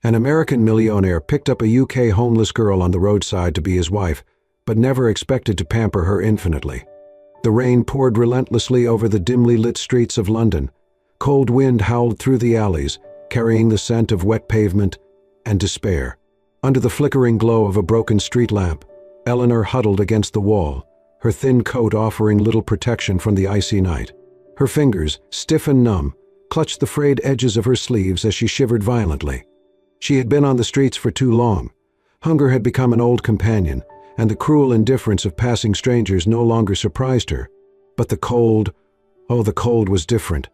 An American millionaire picked up a UK homeless girl on the roadside to be his wife, but never expected to pamper her infinitely. The rain poured relentlessly over the dimly lit streets of London. Cold wind howled through the alleys, carrying the scent of wet pavement and despair. Under the flickering glow of a broken street lamp, Eleanor huddled against the wall, her thin coat offering little protection from the icy night. Her fingers, stiff and numb, clutched the frayed edges of her sleeves as she shivered violently. She had been on the streets for too long. Hunger had become an old companion, and the cruel indifference of passing strangers no longer surprised her. But the cold, oh, the cold was different.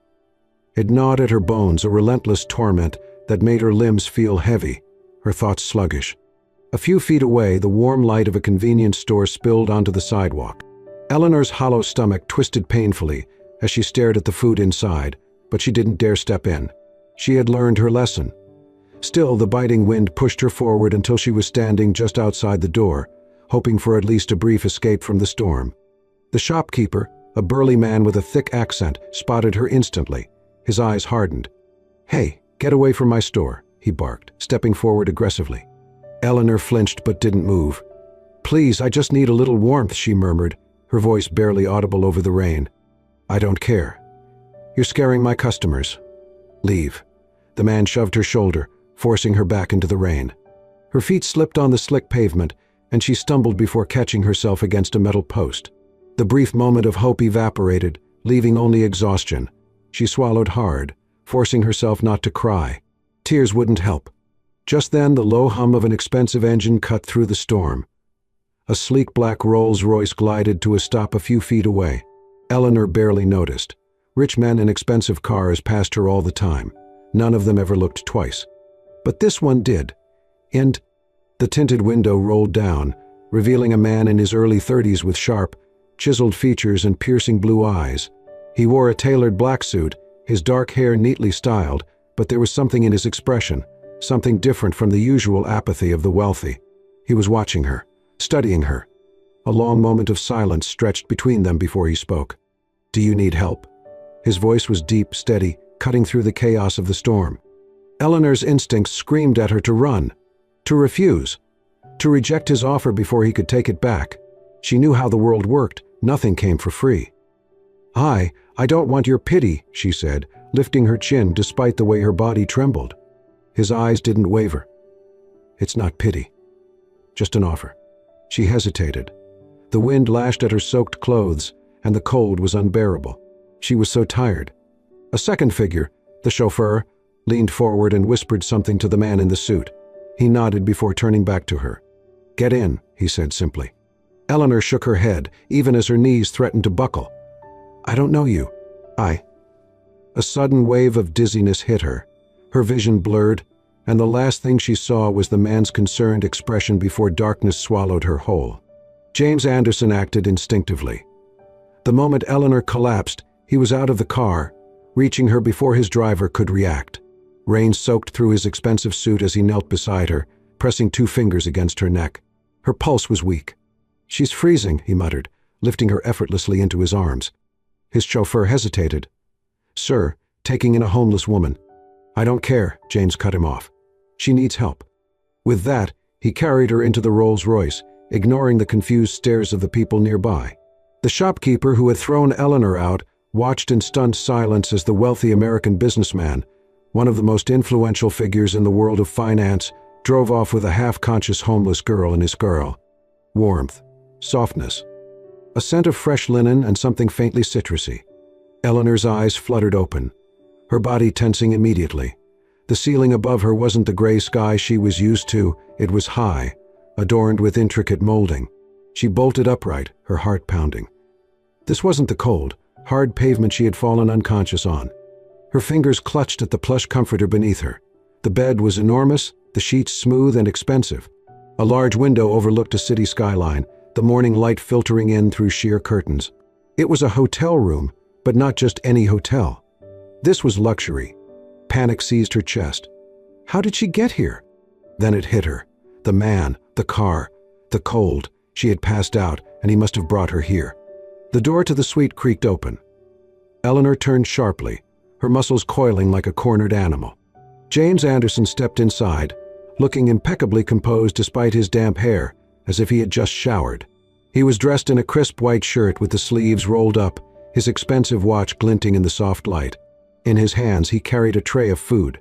It gnawed at her bones, a relentless torment that made her limbs feel heavy, her thoughts sluggish. A few feet away, the warm light of a convenience store spilled onto the sidewalk. Eleanor's hollow stomach twisted painfully as she stared at the food inside, but she didn't dare step in. She had learned her lesson. Still, the biting wind pushed her forward until she was standing just outside the door, hoping for at least a brief escape from the storm. The shopkeeper, a burly man with a thick accent, spotted her instantly. His eyes hardened. "Hey, get away from my store," he barked, stepping forward aggressively. Eleanor flinched but didn't move. "Please, I just need a little warmth," she murmured, her voice barely audible over the rain. "I don't care. You're scaring my customers. Leave." The man shoved her shoulder, forcing her back into the rain. Her feet slipped on the slick pavement, and she stumbled before catching herself against a metal post. The brief moment of hope evaporated, leaving only exhaustion. She swallowed hard, forcing herself not to cry. Tears wouldn't help. Just then, the low hum of an expensive engine cut through the storm. A sleek black Rolls-Royce glided to a stop a few feet away. Eleanor barely noticed. Rich men in expensive cars passed her all the time. None of them ever looked twice. But this one did. And the tinted window rolled down, revealing a man in his early 30s with sharp, chiseled features and piercing blue eyes. He wore a tailored black suit, his dark hair neatly styled, but there was something in his expression, something different from the usual apathy of the wealthy. He was watching her, studying her. A long moment of silence stretched between them before he spoke. "Do you need help?" His voice was deep, steady, cutting through the chaos of the storm. Eleanor's instincts screamed at her to run, to refuse, to reject his offer before he could take it back. She knew how the world worked. Nothing came for free. I don't want your pity," she said, lifting her chin despite the way her body trembled. His eyes didn't waver. "It's not pity. Just an offer." She hesitated. The wind lashed at her soaked clothes, and the cold was unbearable. She was so tired. A second figure, the chauffeur, leaned forward and whispered something to the man in the suit. He nodded before turning back to her. "Get in," he said simply. Eleanor shook her head, even as her knees threatened to buckle. "I don't know you. A sudden wave of dizziness hit her. Her vision blurred, and the last thing she saw was the man's concerned expression before darkness swallowed her whole. James Anderson acted instinctively. The moment Eleanor collapsed, he was out of the car, reaching her before his driver could react. Rain soaked through his expensive suit as he knelt beside her, pressing 2 fingers against her neck. Her pulse was weak. "She's freezing," he muttered, lifting her effortlessly into his arms. His chauffeur hesitated. "Sir, taking in a homeless woman." "I don't care," James cut him off. "She needs help." With that, he carried her into the Rolls-Royce, ignoring the confused stares of the people nearby. The shopkeeper who had thrown Eleanor out watched in stunned silence as the wealthy American businessman, one of the most influential figures in the world of finance, drove off with a half-conscious homeless girl in his girl. Warmth, softness, a scent of fresh linen and something faintly citrusy. Eleanor's eyes fluttered open, her body tensing immediately. The ceiling above her wasn't the gray sky she was used to, it was high, adorned with intricate molding. She bolted upright, her heart pounding. This wasn't the cold, hard pavement she had fallen unconscious on. Her fingers clutched at the plush comforter beneath her. The bed was enormous, the sheets smooth and expensive. A large window overlooked a city skyline, the morning light filtering in through sheer curtains. It was a hotel room, but not just any hotel. This was luxury. Panic seized her chest. How did she get here? Then it hit her. The man, the car, the cold. She had passed out, and he must have brought her here. The door to the suite creaked open. Eleanor turned sharply, her muscles coiling like a cornered animal. James Anderson stepped inside, looking impeccably composed despite his damp hair, as if he had just showered. He was dressed in a crisp white shirt with the sleeves rolled up, his expensive watch glinting in the soft light. In his hands he carried a tray of food.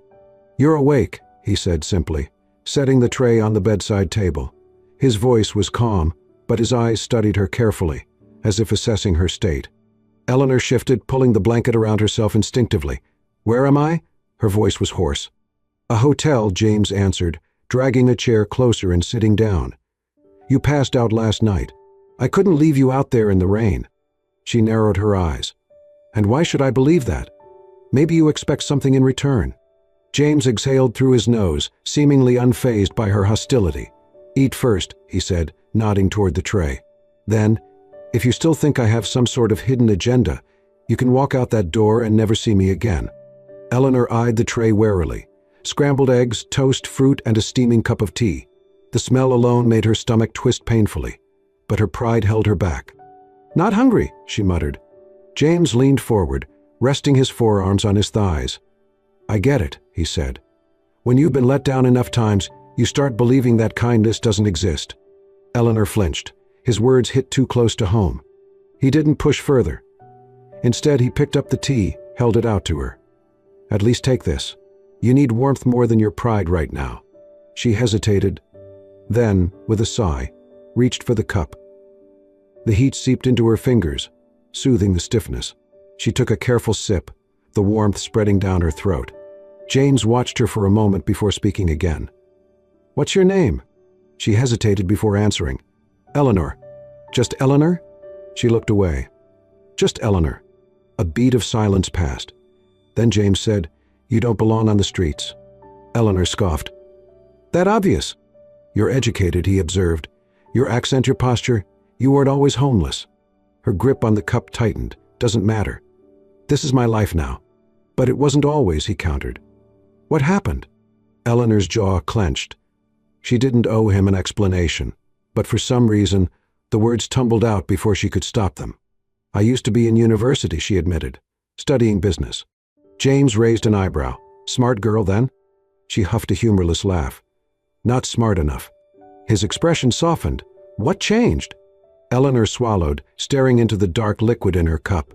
"You're awake," he said simply, setting the tray on the bedside table. His voice was calm, but his eyes studied her carefully, as if assessing her state. Eleanor shifted, pulling the blanket around herself instinctively. "Where am I?" Her voice was hoarse. "A hotel," James answered, dragging a chair closer and sitting down. "You passed out last night. I couldn't leave you out there in the rain." She narrowed her eyes. "And why should I believe that? Maybe you expect something in return." James exhaled through his nose, seemingly unfazed by her hostility. "Eat first," he said, nodding toward the tray. "Then, if you still think I have some sort of hidden agenda, you can walk out that door and never see me again." Eleanor eyed the tray warily. Scrambled eggs, toast, fruit, and a steaming cup of tea. The smell alone made her stomach twist painfully, but her pride held her back. "Not hungry," she muttered. James leaned forward, resting his forearms on his thighs. "I get it," he said. "When you've been let down enough times, you start believing that kindness doesn't exist." Eleanor flinched. His words hit too close to home. He didn't push further. Instead, he picked up the tea, held it out to her. "At least take this. You need warmth more than your pride right now." She hesitated, then, with a sigh, reached for the cup. The heat seeped into her fingers, soothing the stiffness. She took a careful sip, the warmth spreading down her throat. James watched her for a moment before speaking again. "What's your name?" She hesitated before answering. "Eleanor." "Just Eleanor?" She looked away. "Just Eleanor." A beat of silence passed. Then James said, "You don't belong on the streets." Eleanor scoffed. "That obvious?" "You're educated," he observed. "Your accent, your posture, you weren't always homeless." Her grip on the cup tightened. "Doesn't matter. This is my life now." "But it wasn't always," he countered. "What happened?" Eleanor's jaw clenched. She didn't owe him an explanation, but for some reason, the words tumbled out before she could stop them. "I used to be in university," she admitted, "studying business." James raised an eyebrow. "Smart girl, then?" She huffed a humorless laugh. "Not smart enough." His expression softened. "What changed?" Eleanor swallowed, staring into the dark liquid in her cup.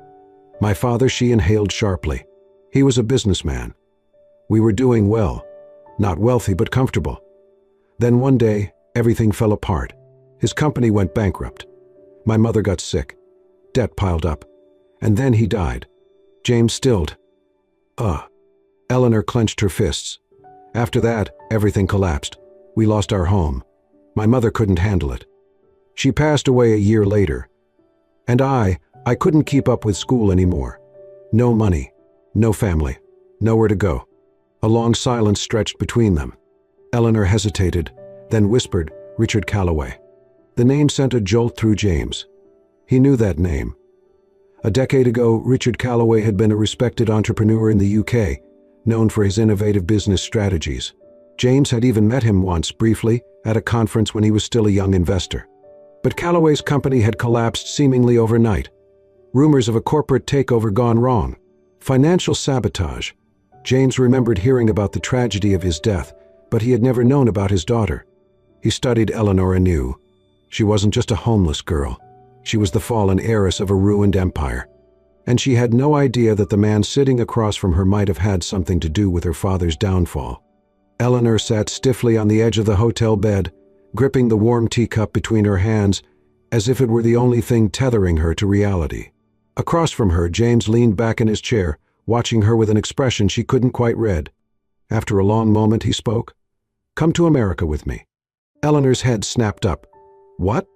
"My father," she inhaled sharply. "He was a businessman. We were doing well. Not wealthy, but comfortable. Then one day, everything fell apart. His company went bankrupt. My mother got sick. Debt piled up. And then he died." James stilled. Eleanor clenched her fists. "After that, everything collapsed. We lost our home. My mother couldn't handle it. She passed away a year later. And I couldn't keep up with school anymore. No money, no family, nowhere to go." A long silence stretched between them. Eleanor hesitated, then whispered, "Richard Calloway." The name sent a jolt through James. He knew that name. A decade ago, Richard Calloway had been a respected entrepreneur in the UK, known for his innovative business strategies. James had even met him once, briefly, at a conference when he was still a young investor. But Calloway's company had collapsed seemingly overnight. Rumors of a corporate takeover gone wrong. Financial sabotage. James remembered hearing about the tragedy of his death, but he had never known about his daughter. He studied Eleanor anew. She wasn't just a homeless girl. She was the fallen heiress of a ruined empire. And she had no idea that the man sitting across from her might have had something to do with her father's downfall. Eleanor sat stiffly on the edge of the hotel bed, gripping the warm teacup between her hands, as if it were the only thing tethering her to reality. Across from her, James leaned back in his chair, watching her with an expression she couldn't quite read. After a long moment, he spoke. "Come to America with me." Eleanor's head snapped up. "What?"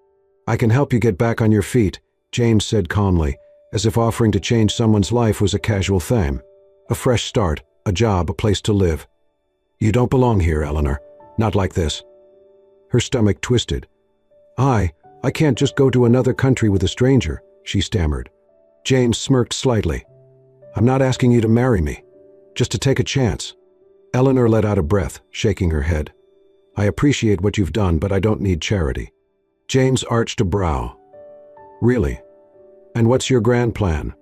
"I can help you get back on your feet," James said calmly, as if offering to change someone's life was a casual thing. "A fresh start, a job, a place to live." "You don't belong here, Eleanor. Not like this." Her stomach twisted. I can't just go to another country with a stranger," she stammered. James smirked slightly. "I'm not asking you to marry me, just to take a chance." Eleanor let out a breath, shaking her head. "I appreciate what you've done, but I don't need charity." James arched a brow. "Really? And what's your grand plan?"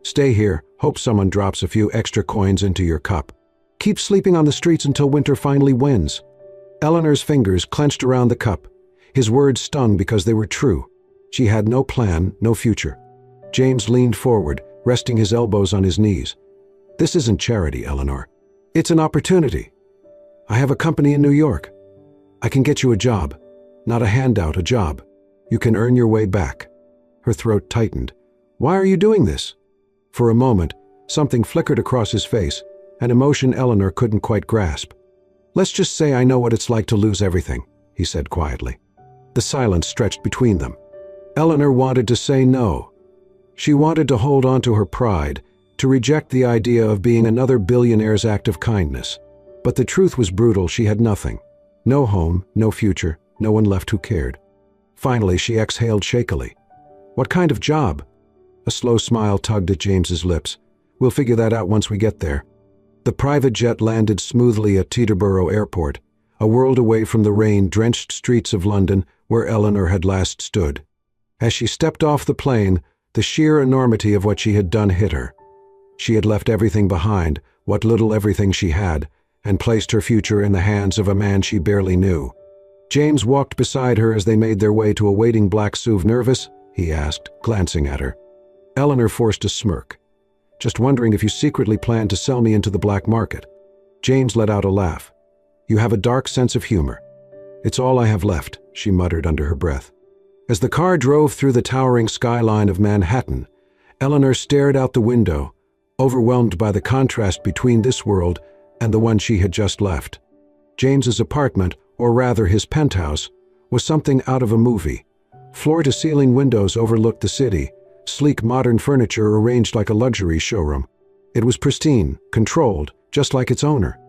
"Stay here, hope someone drops a few extra coins into your cup." Keep sleeping on the streets until winter finally wins." Eleanor's fingers clenched around the cup. His words stung because they were true. She had no plan, no future. James leaned forward, resting his elbows on his knees. "This isn't charity, Eleanor. It's an opportunity. I have a company in New York. I can get you a job. Not a handout, a job. You can earn your way back." Her throat tightened. "Why are you doing this?" For a moment, something flickered across his face, an emotion Eleanor couldn't quite grasp. "Let's just say I know what it's like to lose everything," he said quietly. The silence stretched between them. Eleanor wanted to say no. She wanted to hold on to her pride, to reject the idea of being another billionaire's act of kindness. But the truth was brutal. She had nothing. No home, no future, no one left who cared. Finally, she exhaled shakily. "What kind of job?" A slow smile tugged at James's lips. "We'll figure that out once we get there." The private jet landed smoothly at Teterboro Airport, a world away from the rain-drenched streets of London where Eleanor had last stood. As she stepped off the plane, the sheer enormity of what she had done hit her. She had left everything behind, what little everything she had, and placed her future in the hands of a man she barely knew. James walked beside her as they made their way to a waiting black SUV. "Nervous?" he asked, glancing at her. Eleanor forced a smirk. "Just wondering if you secretly plan to sell me into the black market." James let out a laugh. "You have a dark sense of humor." "It's all I have left," she muttered under her breath. As the car drove through the towering skyline of Manhattan, Eleanor stared out the window, overwhelmed by the contrast between this world and the one she had just left. James's apartment, or rather his penthouse, was something out of a movie. Floor-to-ceiling windows overlooked the city, sleek modern furniture arranged like a luxury showroom. It was pristine, controlled, just like its owner.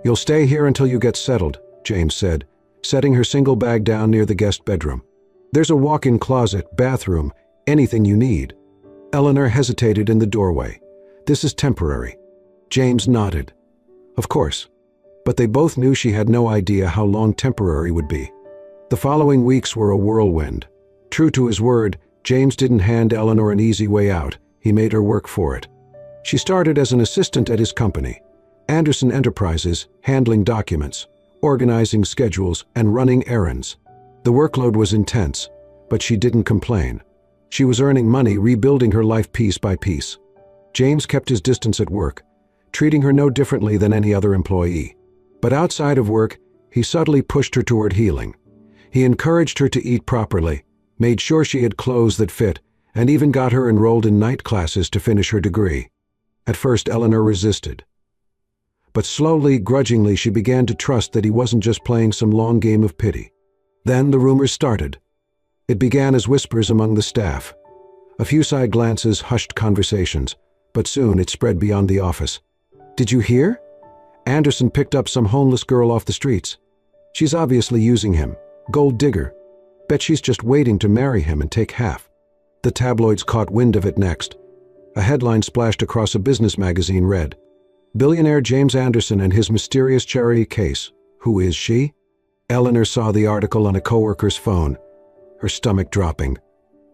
"You'll stay here until you get settled," James said, setting her single bag down near the guest bedroom. "There's a walk-in closet, bathroom, anything you need." Eleanor hesitated in the doorway. "This is temporary." James nodded. Of course. But they both knew she had no idea how long temporary would be. The following weeks were a whirlwind. True to his word, James didn't hand Eleanor an easy way out. He made her work for it. She started as an assistant at his company, Anderson Enterprises, handling documents, organizing schedules, and running errands. The workload was intense, but she didn't complain. She was earning money, rebuilding her life piece by piece. James kept his distance at work, treating her no differently than any other employee. But outside of work, he subtly pushed her toward healing. He encouraged her to eat properly, made sure she had clothes that fit, and even got her enrolled in night classes to finish her degree. At first, Eleanor resisted. But slowly, grudgingly, she began to trust that he wasn't just playing some long game of pity. Then the rumors started. It began as whispers among the staff. A few side glances hushed conversations, but soon it spread beyond the office. "Did you hear? Anderson picked up some homeless girl off the streets. She's obviously using him. Gold digger. Bet she's just waiting to marry him and take half." The tabloids caught wind of it next. A headline splashed across a business magazine read, "Billionaire James Anderson and his mysterious charity case. Who is she?" Eleanor saw the article on a coworker's phone, her stomach dropping.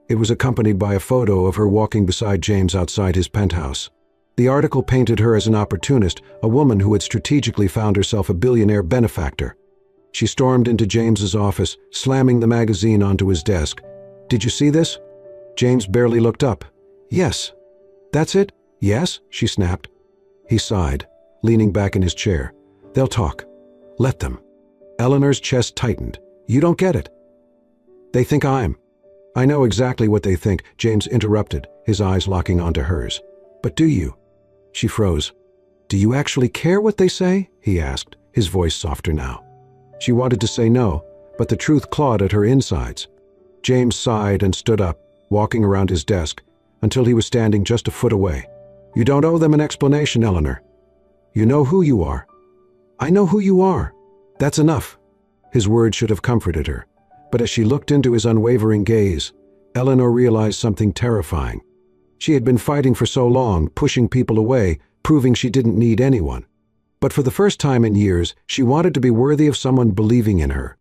It was accompanied by a photo of her walking beside James outside his penthouse. The article painted her as an opportunist, a woman who had strategically found herself a billionaire benefactor. She stormed into James's office, slamming the magazine onto his desk. "Did you see this?" James barely looked up. "Yes." "That's it?" "Yes," she snapped. He sighed, leaning back in his chair. "They'll talk. Let them." Eleanor's chest tightened. "You don't get it." "They think I'm—" "I know exactly what they think," James interrupted, his eyes locking onto hers. "But do you?" She froze. "Do you actually care what they say?" he asked, his voice softer now. She wanted to say no, but the truth clawed at her insides. James sighed and stood up, walking around his desk, until he was standing just a foot away. "You don't owe them an explanation, Eleanor. You know who you are." "I know who you are." "That's enough." His words should have comforted her, but as she looked into his unwavering gaze, Eleanor realized something terrifying. She had been fighting for so long, pushing people away, proving she didn't need anyone. But for the first time in years, she wanted to be worthy of someone believing in her.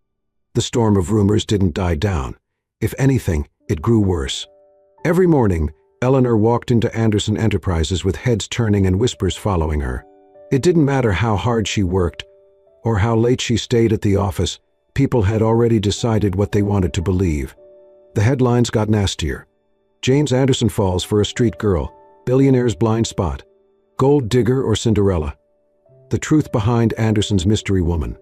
The storm of rumors didn't die down. If anything, it grew worse. Every morning, Eleanor walked into Anderson Enterprises with heads turning and whispers following her. It didn't matter how hard she worked or how late she stayed at the office, people had already decided what they wanted to believe. The headlines got nastier. James Anderson falls for a street girl, billionaire's blind spot, gold digger or Cinderella. The truth behind Anderson's mystery woman.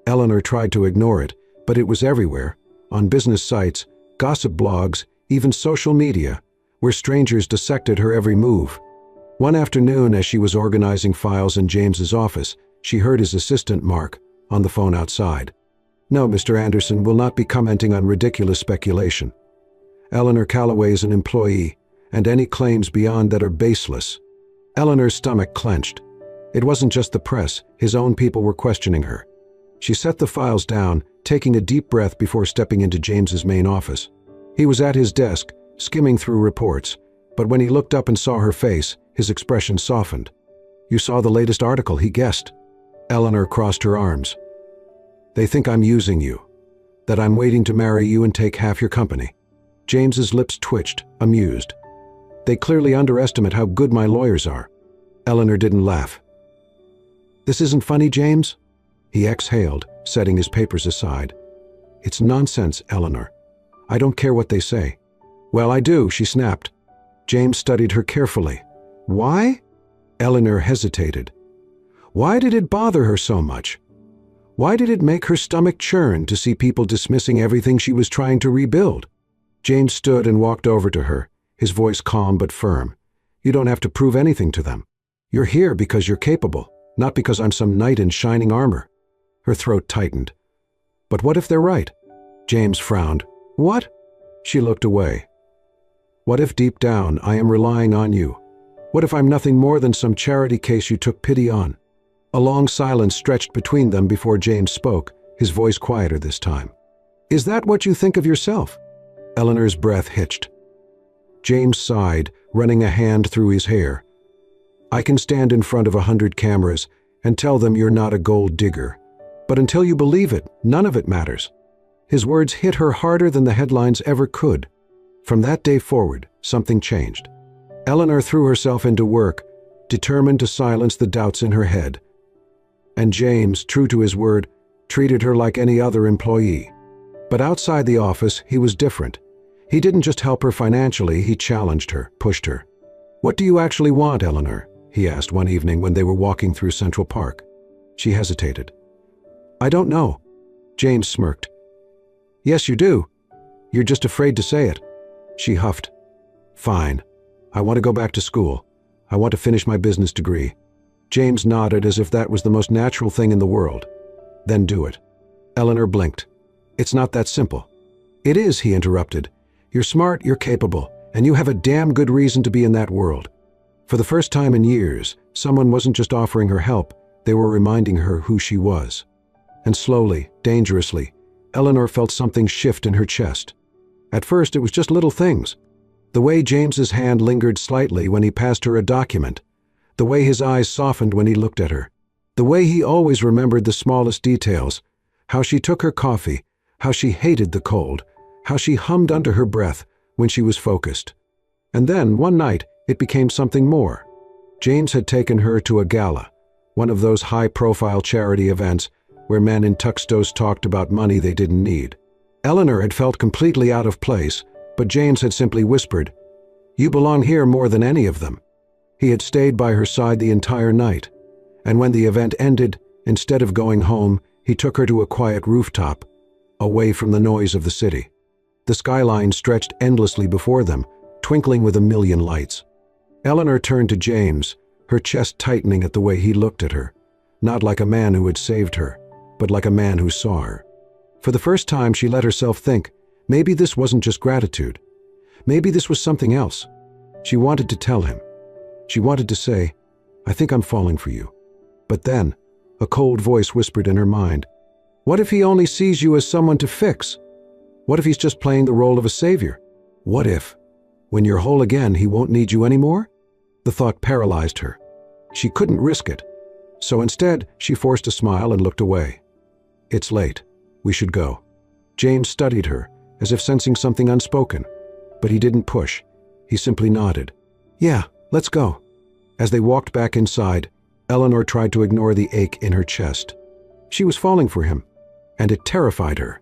Eleanor tried to ignore it, but it was everywhere, on business sites, gossip blogs, even social media, where strangers dissected her every move. One afternoon, as she was organizing files in James's office, she heard his assistant, Mark, on the phone outside. "No, Mr. Anderson will not be commenting on ridiculous speculation. Eleanor Calloway is an employee, and any claims beyond that are baseless." Eleanor's stomach clenched. It wasn't just the press, his own people were questioning her. She set the files down, taking a deep breath before stepping into James's main office. He was at his desk, skimming through reports, but when he looked up and saw her face, his expression softened. "You saw the latest article," he guessed. Eleanor crossed her arms. "They think I'm using you, that I'm waiting to marry you and take half your company." James's lips twitched, amused. "They clearly underestimate how good my lawyers are." Eleanor didn't laugh. "This isn't funny, James?" He exhaled, setting his papers aside. "It's nonsense, Eleanor. I don't care what they say." "Well, I do," she snapped. James studied her carefully. "Why?" Eleanor hesitated. Why did it bother her so much? Why did it make her stomach churn to see people dismissing everything she was trying to rebuild? James stood and walked over to her, his voice calm but firm. "You don't have to prove anything to them. You're here because you're capable, not because I'm some knight in shining armor." Her throat tightened. "But what if they're right?" James frowned. "What?" She looked away. "What if deep down I am relying on you? What if I'm nothing more than some charity case you took pity on?" A long silence stretched between them before James spoke, his voice quieter this time. "Is that what you think of yourself?" Eleanor's breath hitched. James sighed, running a hand through his hair. "I can stand in front of 100 cameras and tell them you're not a gold digger. But until you believe it, none of it matters." His words hit her harder than the headlines ever could. From that day forward, something changed. Eleanor threw herself into work, determined to silence the doubts in her head. And James, true to his word, treated her like any other employee. But outside the office, he was different. He didn't just help her financially, he challenged her, pushed her. "What do you actually want, Eleanor?" he asked one evening when they were walking through Central Park. She hesitated. "I don't know." James smirked. "Yes, you do. You're just afraid to say it." She huffed. "Fine. I want to go back to school. I want to finish my business degree." James nodded as if that was the most natural thing in the world. "Then do it." Eleanor blinked. "It's not that simple." "It is," he interrupted. "You're smart, you're capable, and you have a damn good reason to be in that world." For the first time in years, someone wasn't just offering her help, they were reminding her who she was. And slowly, dangerously, Eleanor felt something shift in her chest. At first, it was just little things. The way James's hand lingered slightly when he passed her a document. The way his eyes softened when he looked at her. The way he always remembered the smallest details. How she took her coffee, how she hated the cold, how she hummed under her breath when she was focused. And then, one night, it became something more. James had taken her to a gala, one of those high-profile charity events where men in tuxedos talked about money they didn't need. Eleanor had felt completely out of place, but James had simply whispered, "You belong here more than any of them." He had stayed by her side the entire night, and when the event ended, instead of going home, he took her to a quiet rooftop, away from the noise of the city. The skyline stretched endlessly before them, twinkling with a million lights. Eleanor turned to James, her chest tightening at the way he looked at her, not like a man who had saved her, but like a man who saw her. For the first time, she let herself think, maybe this wasn't just gratitude. Maybe this was something else. She wanted to tell him. She wanted to say, "I think I'm falling for you." But then, a cold voice whispered in her mind, "What if he only sees you as someone to fix? What if he's just playing the role of a savior? What if, when you're whole again, he won't need you anymore?" The thought paralyzed her. She couldn't risk it. So instead, she forced a smile and looked away. "It's late. We should go." James studied her, as if sensing something unspoken. But he didn't push. He simply nodded. "Yeah, let's go." As they walked back inside, Eleanor tried to ignore the ache in her chest. She was falling for him, and it terrified her.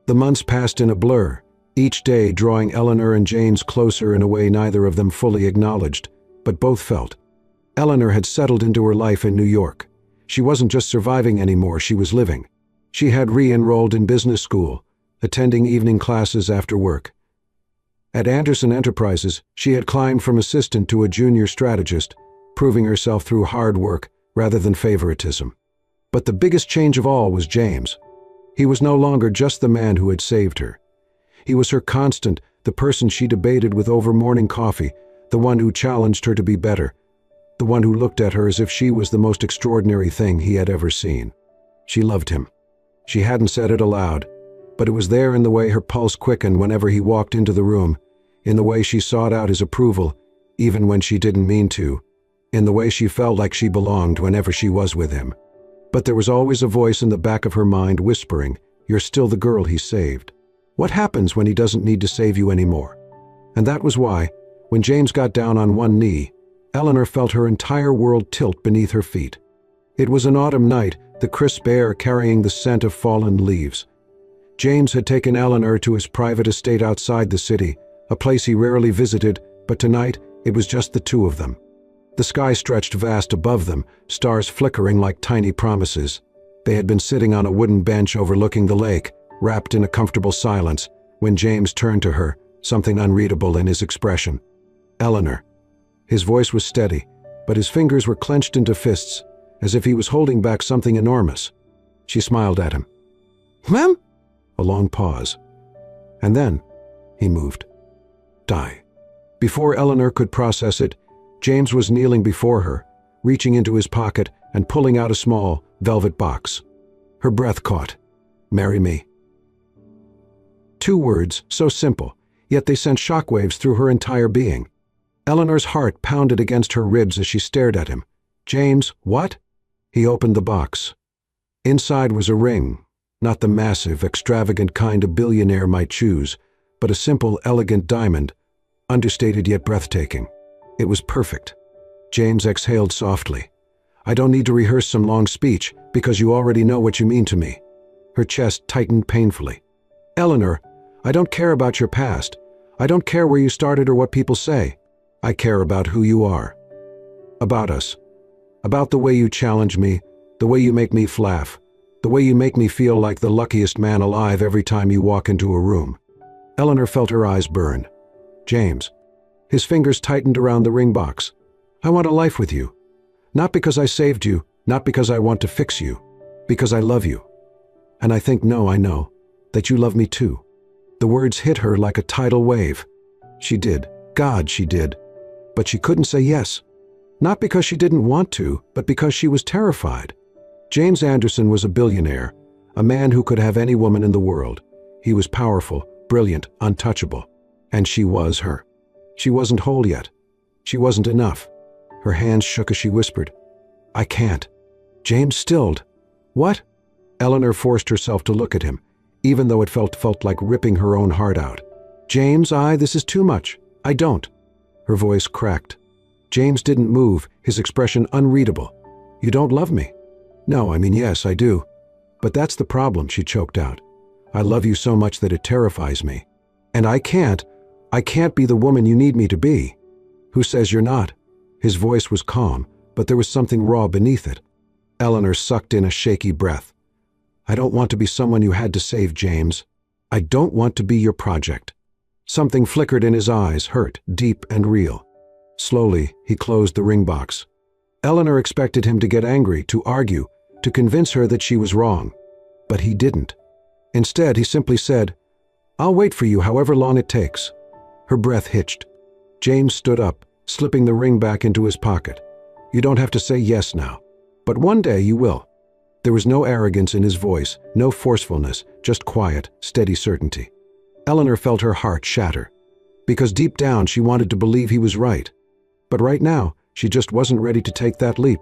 The months passed in a blur, each day drawing Eleanor and James closer in a way neither of them fully acknowledged, but both felt. Eleanor had settled into her life in New York. She wasn't just surviving anymore, she was living. She had re-enrolled in business school, attending evening classes after work. At Anderson Enterprises, she had climbed from assistant to a junior strategist, proving herself through hard work rather than favoritism. But the biggest change of all was James. He was no longer just the man who had saved her. He was her constant, the person she debated with over morning coffee, the one who challenged her to be better, the one who looked at her as if she was the most extraordinary thing he had ever seen. She loved him. She hadn't said it aloud, but it was there in the way her pulse quickened whenever he walked into the room, in the way she sought out his approval, even when she didn't mean to, in the way she felt like she belonged whenever she was with him. But there was always a voice in the back of her mind whispering, "You're still the girl he saved." What happens when he doesn't need to save you anymore? And that was why, when James got down on one knee, Eleanor felt her entire world tilt beneath her feet. It was an autumn night, the crisp air carrying the scent of fallen leaves. James had taken Eleanor to his private estate outside the city, a place he rarely visited, but tonight it was just the two of them. The sky stretched vast above them, stars flickering like tiny promises. They had been sitting on a wooden bench overlooking the lake, wrapped in a comfortable silence, when James turned to her, something unreadable in his expression. "Eleanor." His voice was steady, but his fingers were clenched into fists, as if he was holding back something enormous. She smiled at him. "Ma'am?" A long pause. And then he moved. Die. Before Eleanor could process it, James was kneeling before her, reaching into his pocket and pulling out a small, velvet box. Her breath caught. "Marry me." 2 words, so simple, yet they sent shockwaves through her entire being. Eleanor's heart pounded against her ribs as she stared at him. "James, what?" He opened the box. Inside was a ring, not the massive, extravagant kind a billionaire might choose, but a simple, elegant diamond, understated yet breathtaking. It was perfect. James exhaled softly. "I don't need to rehearse some long speech, because you already know what you mean to me." Her chest tightened painfully. "Eleanor, I don't care about your past. I don't care where you started or what people say. I care about who you are. About us. About the way you challenge me, the way you make me laugh, the way you make me feel like the luckiest man alive every time you walk into a room." Eleanor felt her eyes burn. "James." His fingers tightened around the ring box. "I want a life with you. Not because I saved you, not because I want to fix you, because I love you. And I think, no, I know, that you love me too." The words hit her like a tidal wave. She did. God, she did. But she couldn't say yes. Not because she didn't want to, but because she was terrified. James Anderson was a billionaire, a man who could have any woman in the world. He was powerful, brilliant, untouchable. And she was her. She wasn't whole yet. She wasn't enough. Her hands shook as she whispered, "I can't." James stilled. "What?" Eleanor forced herself to look at him, even though it felt like ripping her own heart out. "James, this is too much. I don't." Her voice cracked. James didn't move, his expression unreadable. "You don't love me?" "No, I mean, yes, I do. But that's the problem," she choked out. "I love you so much that it terrifies me. And I can't be the woman you need me to be." "Who says you're not?" His voice was calm, but there was something raw beneath it. Eleanor sucked in a shaky breath. "I don't want to be someone you had to save, James. I don't want to be your project." Something flickered in his eyes, hurt, deep and real. Slowly, he closed the ring box. Eleanor expected him to get angry, to argue, to convince her that she was wrong. But he didn't. Instead, he simply said, "I'll wait for you however long it takes." Her breath hitched. James stood up, slipping the ring back into his pocket. "You don't have to say yes now. But one day you will." There was no arrogance in his voice, no forcefulness, just quiet, steady certainty. Eleanor felt her heart shatter. Because deep down she wanted to believe he was right. But right now, she just wasn't ready to take that leap.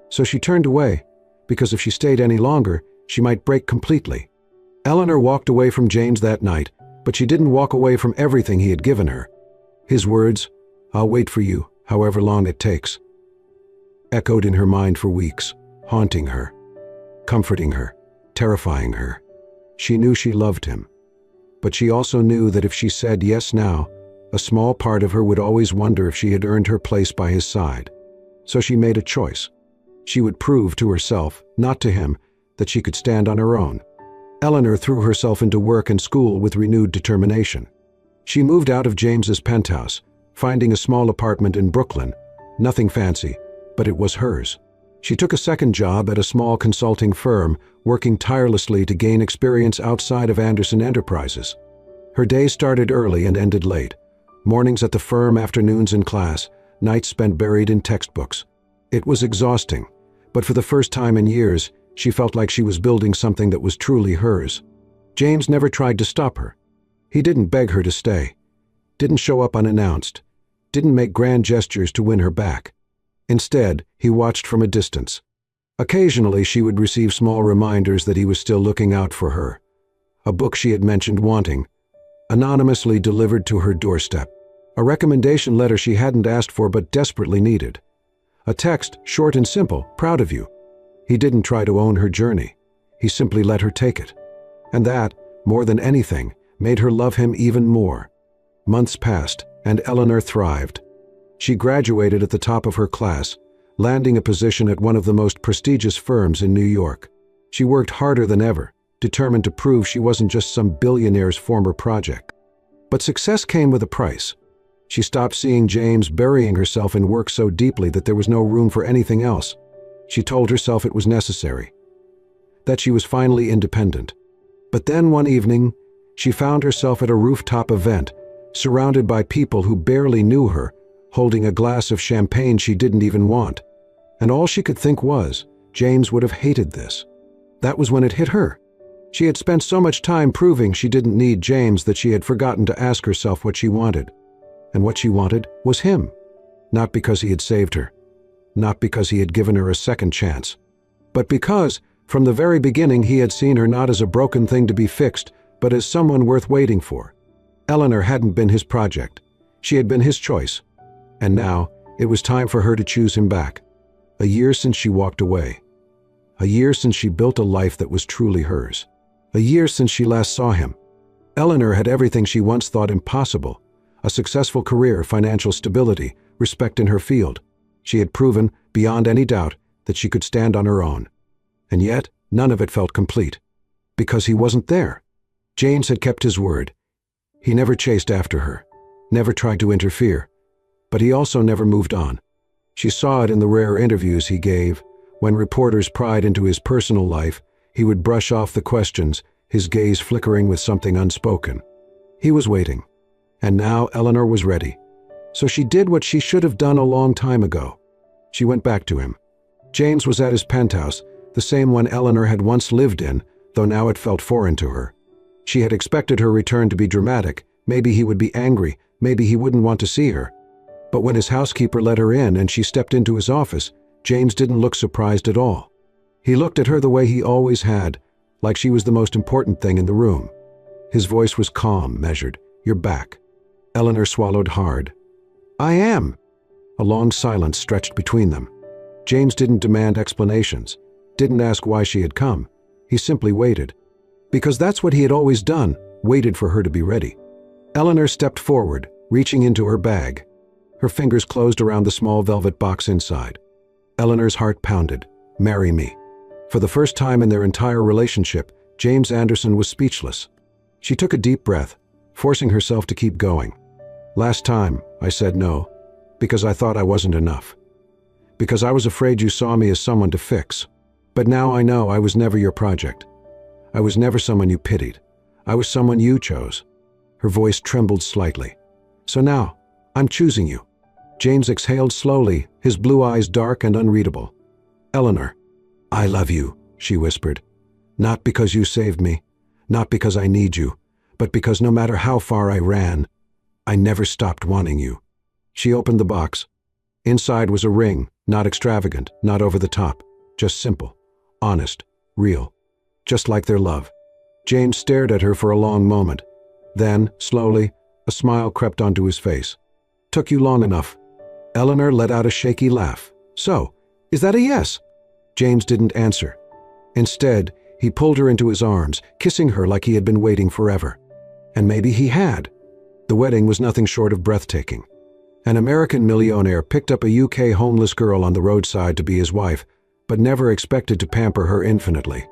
So she turned away, because if she stayed any longer, she might break completely. Eleanor walked away from James that night, but she didn't walk away from everything he had given her. His words, "I'll wait for you, however long it takes." echoed in her mind for weeks, haunting her, comforting her, terrifying her. She knew she loved him, but she also knew that if she said yes now, a small part of her would always wonder if she had earned her place by his side. So she made a choice. She would prove to herself, not to him, that she could stand on her own. Eleanor threw herself into work and school with renewed determination. She moved out of James's penthouse, finding a small apartment in Brooklyn. Nothing fancy, but it was hers. She took a second job at a small consulting firm, working tirelessly to gain experience outside of Anderson Enterprises. Her days started early and ended late. Mornings at the firm, afternoons in class, nights spent buried in textbooks. It was exhausting, but for the first time in years, she felt like she was building something that was truly hers. James never tried to stop her. He didn't beg her to stay, didn't show up unannounced, didn't make grand gestures to win her back. Instead, he watched from a distance. Occasionally, she would receive small reminders that he was still looking out for her. A book she had mentioned wanting, anonymously delivered to her doorstep. A recommendation letter she hadn't asked for but desperately needed. A text, short and simple, proud of you. He didn't try to own her journey. He simply let her take it. And that, more than anything, made her love him even more. Months passed, and Eleanor thrived. She graduated at the top of her class, landing a position at one of the most prestigious firms in New York. She worked harder than ever, determined to prove she wasn't just some billionaire's former project. But success came with a price. She stopped seeing James, burying herself in work so deeply that there was no room for anything else. She told herself it was necessary, that she was finally independent. But then one evening, she found herself at a rooftop event, surrounded by people who barely knew her, holding a glass of champagne she didn't even want. And all she could think was, James would have hated this. That was when it hit her. She had spent so much time proving she didn't need James that she had forgotten to ask herself what she wanted. And what she wanted was him. Not because he had saved her, not because he had given her a second chance, but because, from the very beginning, he had seen her not as a broken thing to be fixed, but as someone worth waiting for. Eleanor hadn't been his project. She had been his choice. And now, it was time for her to choose him back. A year since she walked away. A year since she built a life that was truly hers. A year since she last saw him. Eleanor had everything she once thought impossible. A successful career, financial stability, respect in her field. She had proven, beyond any doubt, that she could stand on her own. And yet, none of it felt complete. Because he wasn't there. James had kept his word. He never chased after her, never tried to interfere. But he also never moved on. She saw it in the rare interviews he gave. When reporters pried into his personal life, he would brush off the questions, his gaze flickering with something unspoken. He was waiting. And now Eleanor was ready. So she did what she should have done a long time ago. She went back to him. James was at his penthouse, the same one Eleanor had once lived in, though now it felt foreign to her. She had expected her return to be dramatic. Maybe he would be angry, maybe he wouldn't want to see her. But when his housekeeper let her in and she stepped into his office, James didn't look surprised at all. He looked at her the way he always had, like she was the most important thing in the room. His voice was calm, measured. "You're back." Eleanor swallowed hard. "I am." A long silence stretched between them. James didn't demand explanations, didn't ask why she had come. He simply waited. Because that's what he had always done, waited for her to be ready. Eleanor stepped forward, reaching into her bag. Her fingers closed around the small velvet box inside. Eleanor's heart pounded. "Marry me." For the first time in their entire relationship, James Anderson was speechless. She took a deep breath, forcing herself to keep going. "Last time, I said no, because I thought I wasn't enough. Because I was afraid you saw me as someone to fix. But now I know I was never your project. I was never someone you pitied. I was someone you chose." Her voice trembled slightly. "So now, I'm choosing you." James exhaled slowly, his blue eyes dark and unreadable. "Eleanor, I love you," she whispered. "Not because you saved me, not because I need you, but because no matter how far I ran, I never stopped wanting you." She opened the box. Inside was a ring, not extravagant, not over the top, just simple, honest, real, just like their love. James stared at her for a long moment. Then, slowly, a smile crept onto his face. "Took you long enough." Eleanor let out a shaky laugh. "So, Is that a yes?" James didn't answer. Instead, he pulled her into his arms, kissing her like he had been waiting forever. And maybe he had. The wedding was nothing short of breathtaking. An American millionaire picked up a UK homeless girl on the roadside to be his wife, but never expected to pamper her infinitely.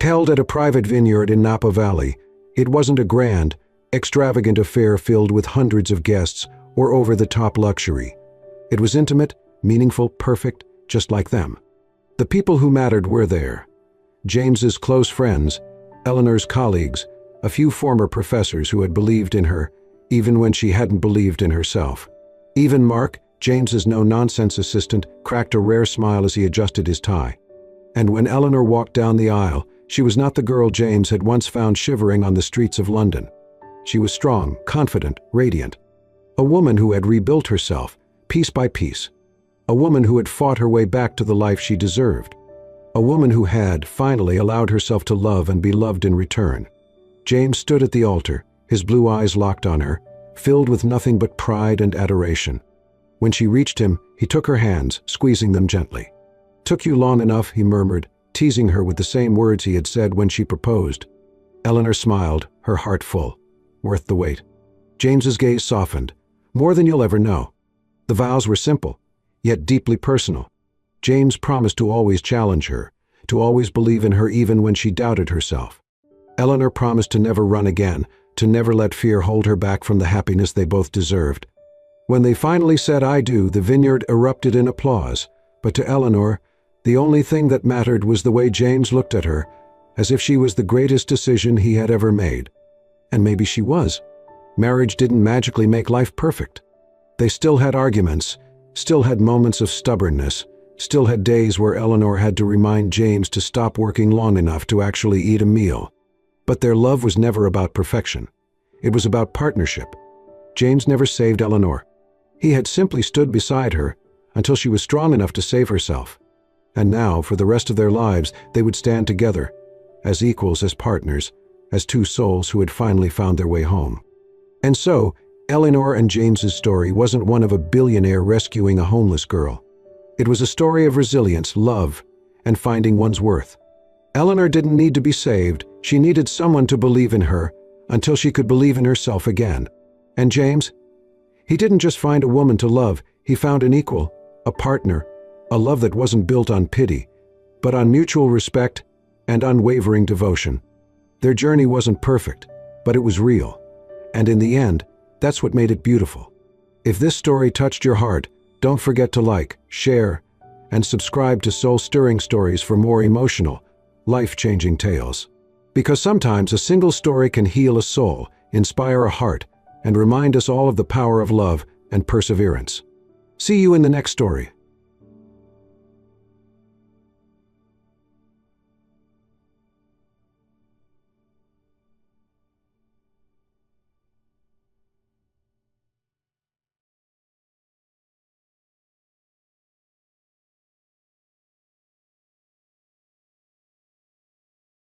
Held at a private vineyard in Napa Valley, it wasn't a grand, extravagant affair filled with hundreds of guests or over-the-top luxury. It was intimate, meaningful, perfect, just like them. The people who mattered were there. James's close friends, Eleanor's colleagues, a few former professors who had believed in her, even when she hadn't believed in herself. Even Mark, James's no-nonsense assistant, cracked a rare smile as he adjusted his tie. And when Eleanor walked down the aisle, she was not the girl James had once found shivering on the streets of London. She was strong, confident, radiant. A woman who had rebuilt herself, piece by piece. A woman who had fought her way back to the life she deserved. A woman who had, finally, allowed herself to love and be loved in return. James stood at the altar, his blue eyes locked on her, filled with nothing but pride and adoration. When she reached him, he took her hands, squeezing them gently. "Took you long enough," he murmured, teasing her with the same words he had said when she proposed. Eleanor smiled, her heart full. Worth the wait. James's gaze softened. More than you'll ever know. The vows were simple, yet deeply personal. James promised to always challenge her, to always believe in her even when she doubted herself. Eleanor promised to never run again, to never let fear hold her back from the happiness they both deserved. When they finally said "I do," the vineyard erupted in applause, but to Eleanor, the only thing that mattered was the way James looked at her, as if she was the greatest decision he had ever made. And maybe she was. Marriage didn't magically make life perfect. They still had arguments, still had moments of stubbornness, still had days where Eleanor had to remind James to stop working long enough to actually eat a meal. But their love was never about perfection. It was about partnership. James never saved Eleanor. He had simply stood beside her until she was strong enough to save herself. And now, for the rest of their lives, they would stand together, as equals, as partners, as two souls who had finally found their way home. And so, Eleanor and James's story wasn't one of a billionaire rescuing a homeless girl. It was a story of resilience, love, and finding one's worth. Eleanor didn't need to be saved. She needed someone to believe in her until she could believe in herself again. And James? He didn't just find a woman to love, he found an equal, a partner, a love that wasn't built on pity, but on mutual respect and unwavering devotion. Their journey wasn't perfect, but it was real. And in the end, that's what made it beautiful. If this story touched your heart, don't forget to like, share, and subscribe to Soul-Stirring Stories for more emotional, life-changing tales. Because sometimes a single story can heal a soul, inspire a heart, and remind us all of the power of love and perseverance. See you in the next story.